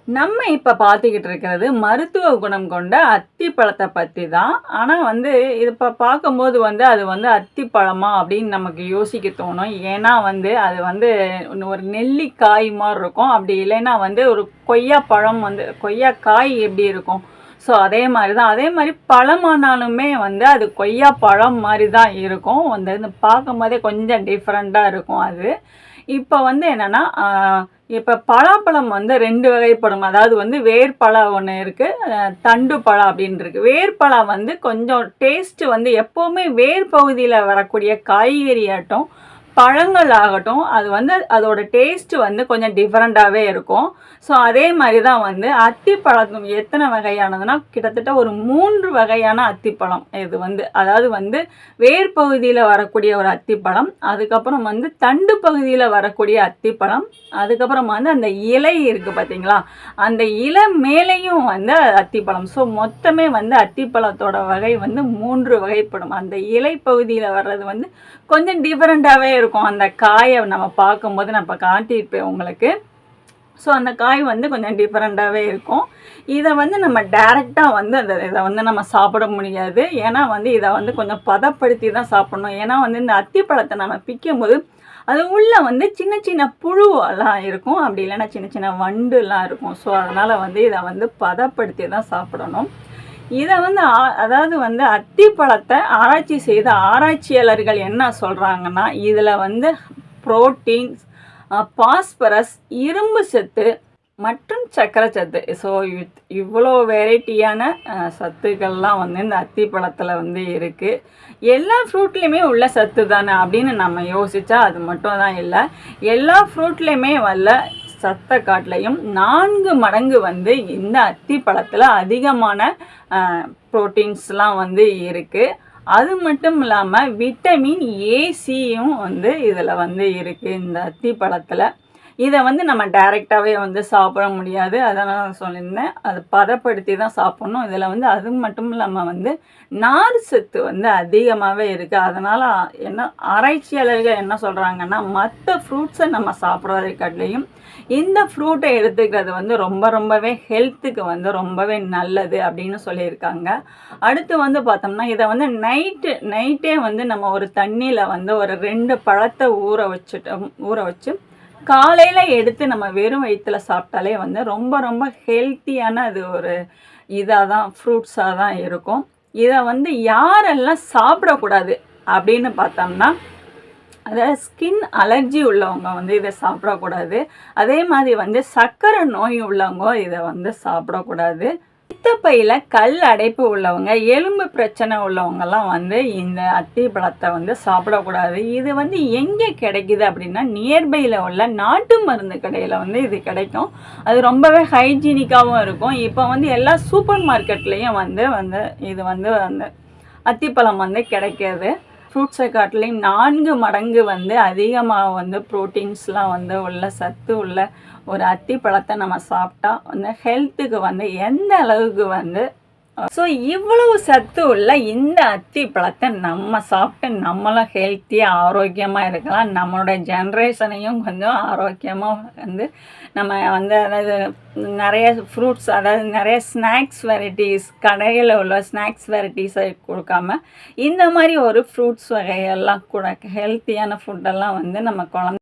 நம்ம இப்ப பார்த்துக்கிட்டு இருக்கிறது மருத்துவ குணம் கொண்ட அத்திப்பழத்த பத்தி தான். ஆனா இது இப்ப பார்க்கும்போது அது அத்திப்பழமா அப்படின்னு நமக்கு யோசிக்க தோணும். ஏன்னா அது ஒரு நெல்லிக்காய் மாரி இருக்கும். அப்படி இல்லைன்னா ஒரு கொய்யா பழம் கொய்யா காய் எப்படி இருக்கும்? ஸோ அதே மாரி தான். அதே மாரி பழமானாலுமே அது கொய்யா பழம் மாரி தான் இருக்கும். பார்க்கும்போதே கொஞ்சம் டிஃபரெண்ட்டா இருக்கும் அது. இப்ப என்னன்னா, இப்ப பலாப்பழம் 2 வகைப்படும். அதாவது வேர்ப்பழம் ஒண்ணு இருக்கு. தண்டு பழம் அப்படின்னு இருக்கு. வேர்ப்பழம் கொஞ்சம் டேஸ்ட் எப்பவுமே வேர் பகுதியில வரக்கூடிய காய்கறியாட்டும், பழங்கள் ஆகட்டும், அது அதோட டேஸ்ட் கொஞ்சம் டிஃபரெண்ட்டாவே இருக்கும். ஸோ அதே மாரி தான் அத்திப்பழம் எத்தனை வகையானதுன்னா, கிட்டத்தட்ட ஒரு 3 வகையான அத்திப்பழம். இது அதாவது வேர் பகுதியில வரக்கூடிய ஒரு அத்திப்பழம், அதுக்கப்புறம் தண்டு பகுதியில வரக்கூடிய அத்திப்பழம், அதுக்கப்புறம் அந்த இலை இருக்கு பார்த்தீங்களா? அந்த இலை மேலேயும் அத்திப்பழம். ஸோ மொத்தமே அத்திப்பழத்தோட வகை 3 வகைப்படும். அந்த இலை பகுதியில வர்றது கொஞ்சம் டிஃபரெண்ட்டாவே இருக்கும். அந்த காயை நம்ம பார்க்கும்போது நான் இப்போ காட்டியிருப்பேன் உங்களுக்கு. ஸோ அந்த காய் கொஞ்சம் டிஃபரெண்ட்டாவே இருக்கும். இதை நம்ம டைரெக்டாக இதை நம்ம சாப்பிட முடியாது. ஏன்னா இதை கொஞ்சம் பதப்படுத்தி தான் சாப்பிடணும். ஏன்னா இந்த அத்திப்பழத்தை நம்ம பிக்கும்போது அது உள்ள சின்ன சின்ன புழுவெல்லாம் இருக்கும். அப்படி இல்லைன்னா சின்ன சின்ன வண்டுலாம் இருக்கும். ஸோ அதனால் இதை பதப்படுத்தி தான் சாப்பிடணும். இதை அதாவது அத்திப்பழத்தை ஆராய்ச்சி செய்த ஆராய்ச்சியாளர்கள் என்ன சொல்கிறாங்கன்னா, இதில் புரோட்டீன்ஸ், பாஸ்பரஸ், இரும்பு சத்து மற்றும் சர்க்கரை சத்து. ஸோ இவ்வளோ வெரைட்டியான சத்துக்கள்லாம் இந்த அத்திப்பழத்தில் இருக்குது. எல்லா ஃப்ரூட்லேயுமே உள்ள சத்து தானே அப்படின்னு நம்ம யோசித்தா அது மட்டும் தான் இல்லை. எல்லா ஃப்ரூட்லேயுமே சத்தை காட்டிலையும் 4 மடங்கு இந்த அத்திப்பழத்தில் அதிகமான புரோட்டீன்ஸ்லாம் இருக்குது. அது மட்டும் இல்லாமல் விட்டமின் ஏசியும் இதில் இருக்குது இந்த அத்திப்பழத்தில். இதை நம்ம டைரெக்டாகவே சாப்பிட முடியாது. அதனால் சொல்லியிருந்தேன், அது பதப்படுத்தி தான் சாப்பிட்ணும். இதில் அது மட்டும் இல்லாமல் நார் சத்து அதிகமாகவே இருக்குது. அதனால் என்ன ஆராய்ச்சியாளர்கள் என்ன சொல்கிறாங்கன்னா, மற்ற ஃப்ரூட்ஸை நம்ம சாப்பிட்றதை காட்டிலையும் இந்த ஃப்ரூட்டை எடுத்துக்கிறது ரொம்பவே ஹெல்த்துக்கு ரொம்பவே நல்லது அப்படின்னு சொல்லியிருக்காங்க. அடுத்து பார்த்தோம்னா, இதை நைட்டே நம்ம ஒரு தண்ணியில் ஒரு 2 பழத்தை ஊற வச்சு காலையில் எடுத்து நம்ம வெறும் வயிற்றுல சாப்பிட்டாலே ரொம்ப ஹெல்த்தியான அது ஒரு இதாக தான் ஃப்ரூட்ஸாக தான் இருக்கும். இதை யாரெல்லாம் சாப்பிடக்கூடாது அப்படின்னு பார்த்தோம்னா, அதாவது ஸ்கின் அலர்ஜி உள்ளவங்க இதை சாப்பிடக்கூடாது. அதே மாதிரி சர்க்கரை நோய் உள்ளவங்க இதை சாப்பிடக்கூடாது. பித்தப்பையில் கல் அடைப்பு உள்ளவங்க, எலும்பு பிரச்சனை உள்ளவங்கெல்லாம் இந்த அத்திப்பழத்தை சாப்பிடக்கூடாது. இது எங்கே கிடைக்குது அப்படின்னா, நியர்பையில் உள்ள நாட்டு மருந்து கடையில் இது கிடைக்கும். அது ரொம்பவே ஹைஜீனிக்காகவும் இருக்கும். இப்போ எல்லா சூப்பர் மார்க்கெட்லேயும் இது அந்த அத்திப்பழம் கிடைக்கிது. ஃப்ரூட்ஸை காட்டிலையும் 4 மடங்கு அதிகமாக ப்ரோட்டீன்ஸ்லாம் உள்ள சத்து உள்ள ஒரு அத்திப்பழத்தை நம்ம சாப்பிட்டா ஹெல்த்துக்கு எந்த அளவுக்கு ஸோ இவ்வளவு சத்து உள்ள இந்த அத்திப்பழத்தை நம்ம சாப்பிட்டு நம்மளும் ஹெல்த்தியாக ஆரோக்கியமாக இருக்கலாம். நம்மளோட ஜென்ரேஷனையும் கொஞ்சம் ஆரோக்கியமாக நம்ம அதாவது நிறைய ஃப்ரூட்ஸ், அதாவது நிறைய ஸ்நாக்ஸ் வெரைட்டிஸ், கடையில் உள்ள ஸ்நாக்ஸ் வெரைட்டிஸை கொடுக்காம இந்த மாதிரி ஒரு ஃப்ரூட்ஸ் வகையெல்லாம் கூட ஹெல்த்தியான ஃபுட்டெல்லாம் நம்ம குழந்தை